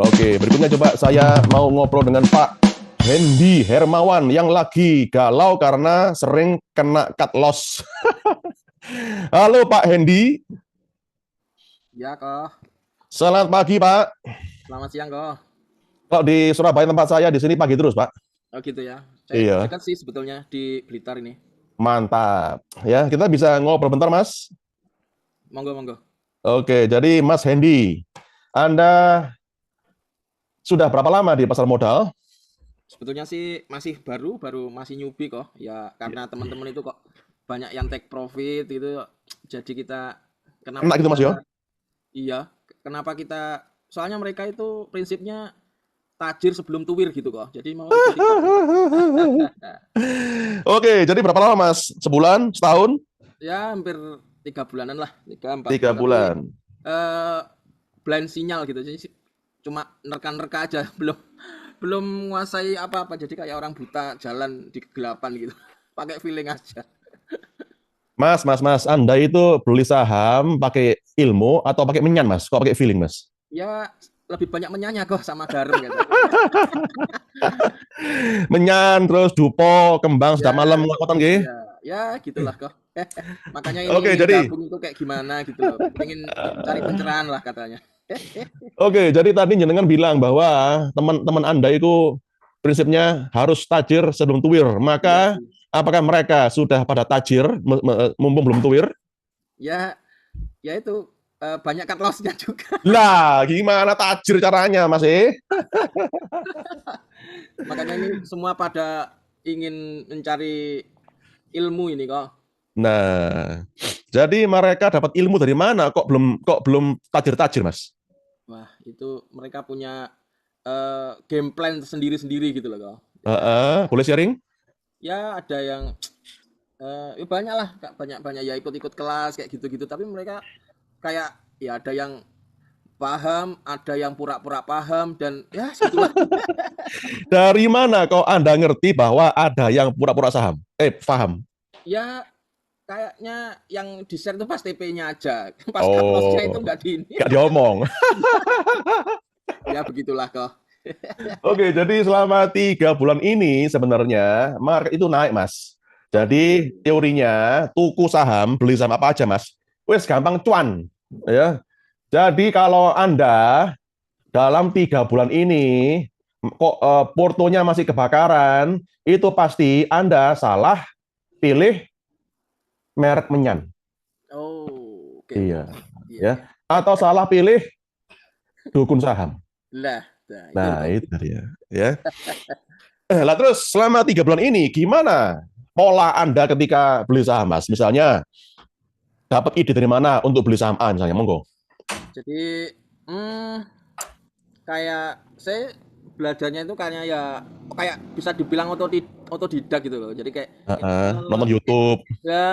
Oke, berikutnya coba saya mau ngobrol dengan Pak Hendy Hermawan yang lagi galau karena sering kena cut loss. Halo Pak Hendy. Ya, kok. Selamat pagi Pak. Selamat siang, kok. Kalau di Surabaya tempat saya di sini pagi terus Pak. Oh, gitu ya. Saya Iya, dekat sih sebetulnya di Blitar ini. mantap. Ya, kita bisa ngobrol bentar Mas. Monggo, monggo. Oke, jadi Mas Hendy, Anda sudah berapa lama di pasar modal? Sebetulnya sih masih baru masih newbie kok. Ya, karena teman-teman itu kok banyak yang take profit gitu. Jadi kenapa Enak gitu kita, Mas yo? iya, kenapa kita, soalnya mereka itu prinsipnya tajir sebelum tuwir gitu kok. Jadi mau ikut-ikut. Oke, jadi berapa lama Mas? Sebulan? Setahun? Ya, hampir 3 bulanan lah, 3 4 bulan. Tiga Tapi bulan. eh blind sinyal gitu. Jadi cuma nerka-nerka aja, belum belum menguasai apa-apa. Jadi kayak orang buta jalan di kegelapan gitu. Pakai feeling aja. Mas, Anda itu beli saham pakai ilmu atau pakai menyan, Mas? Kok pakai feeling, Mas? Ya lebih banyak menyanya kok sama garam gitu. Menyan, terus dupo, kembang, Ya, sedap malam, ngoten nggih. ya, ya gitulah kok. Makanya ini Oke, ingin jadi gabung itu kayak gimana gitu loh. Pengen cari pencerahan lah katanya. jadi tadi jenengan bilang bahwa teman-teman Anda itu prinsipnya harus tajir sebelum tuwir. Iya Maka sih. apakah mereka sudah pada tajir mumpung belum tuwir? Ya, ya itu banyak cut loss-nya juga. Lah, gimana tajir caranya, Mas? Makanya ini semua pada ingin mencari ilmu ini kok. Nah, jadi mereka dapat ilmu dari mana? Kok belum tajir-tajir, Mas? Wah, itu mereka punya game plan sendiri-sendiri gitu loh kok. Boleh sharing? Ya ada yang ya banyak lah, Kak, banyak-banyak ya ikut-ikut kelas kayak gitu-gitu. Tapi mereka kayak ya ada yang paham, ada yang pura-pura paham dan ya segitulah. Dari mana kok Anda ngerti bahwa ada yang pura-pura paham? Ya kayaknya yang di-share itu pas TP-nya aja. Pas cut loss-nya itu Oh, nggak di ini. gak diomong. Ya begitulah kok. Oke, jadi selama 3 bulan ini sebenarnya market itu naik, Mas. Oke. Jadi teorinya tuku saham, beli saham apa aja, Mas. Wes gampang cuan, ya. Jadi kalau Anda dalam 3 bulan ini kok portonya masih kebakaran, itu pasti Anda salah pilih merek menyan. Oh, oke, oke. Iya, Iya, ya. iya. Atau salah pilih dukun saham. Nah, itu Nah, loh. itu dia, ya. Lah terus selama 3 bulan ini gimana pola Anda ketika beli saham, Mas? Misalnya dapat ide dari mana untuk beli saham A misalnya, monggo. Jadi, kayak saya belajarnya itu kayak bisa dibilang otodidak gitu loh. Jadi kayak Nonton kayak YouTube. ya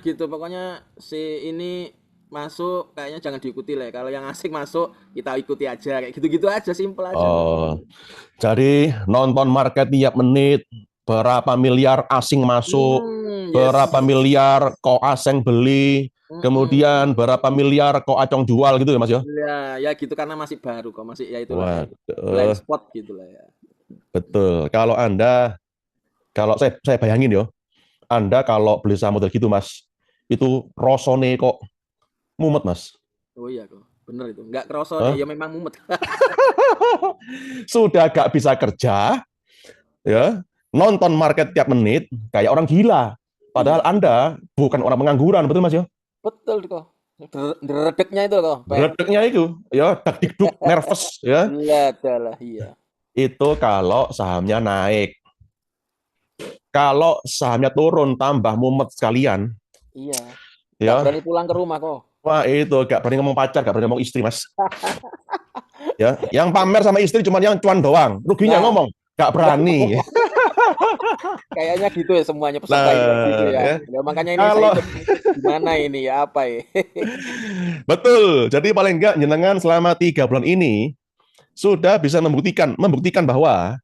gitu pokoknya si ini masuk kayaknya jangan diikuti lah. Kalau yang asing masuk kita ikuti aja kayak gitu-gitu aja simpel aja kok. Oh, jadi nonton market tiap menit, berapa miliar asing masuk, Yes. berapa miliar kok asing beli, kemudian Mm-mm. berapa miliar kok acong jual gitu ya Mas ya? Ya, ya gitu karena masih baru kok, masih ya itulah kayak blind Waduh, spot gitu lah ya. betul. Kalau saya bayangin yo, Anda kalau beli saham model gitu Mas, itu rosone kok mumet Mas. Oh iya kok, bener itu. Nggak kerasa nih, Hah? ya memang mumet. Sudah gak bisa kerja, ya nonton market tiap menit kayak orang gila. Padahal Iya, Anda bukan orang pengangguran, betul Mas ya? betul kok. Deredeknya itu kok, kayak Beredeknya itu, ya dak dikduk, nervous, ya. iya adalah iya. Itu kalau sahamnya naik. Kalau sahamnya turun, tambah mumet sekalian, Iya. Nggak ya. berani pulang ke rumah kok. Wah itu gak berani ngomong pacar, gak berani ngomong istri Mas. Ya, yang pamer sama istri cuma yang cuan doang. Ruginya Nah, ngomong, gak nggak berani. kayaknya gitu ya semuanya peserta ini kayak gitu Nah, ya. ya. Ya makanya ini saya Kalau ikut gimana ini ya apa ya? betul, jadi paling enggak jenengan selama 3 bulan ini sudah bisa membuktikan bahwa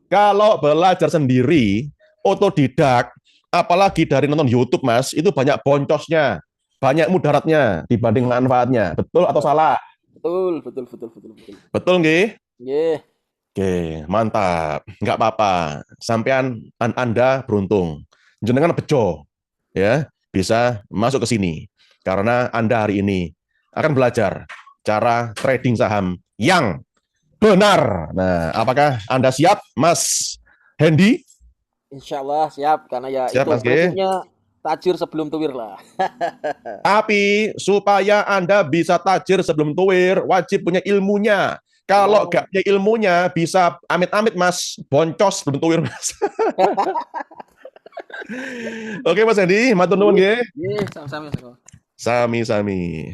kalau belajar sendiri, otodidak, apalagi dari nonton YouTube, Mas, itu banyak boncosnya, banyak mudaratnya dibanding manfaatnya. Betul atau salah? Betul, betul, betul, betul, betul. Betul nggih? Nggih. Oke, mantap. Nggak apa-apa. Sampean Anda beruntung. Jenengan bejo, ya, bisa masuk ke sini karena Anda hari ini akan belajar cara trading saham yang benar. Nah, apakah Anda siap, Mas Hendy? Insya Allah siap karena ya Siap, itu Mas G. prinsipnya tajir sebelum tuwir lah. Tapi supaya Anda bisa tajir sebelum tuwir, wajib punya ilmunya. Kalau Oh. nggak punya ilmunya, bisa amit-amit, Mas. Boncos sebelum tuwir, Mas. Oke, Mas Hendy, matur nuwun Nggih, nggih. nggih, sama-sama. Sami-sami.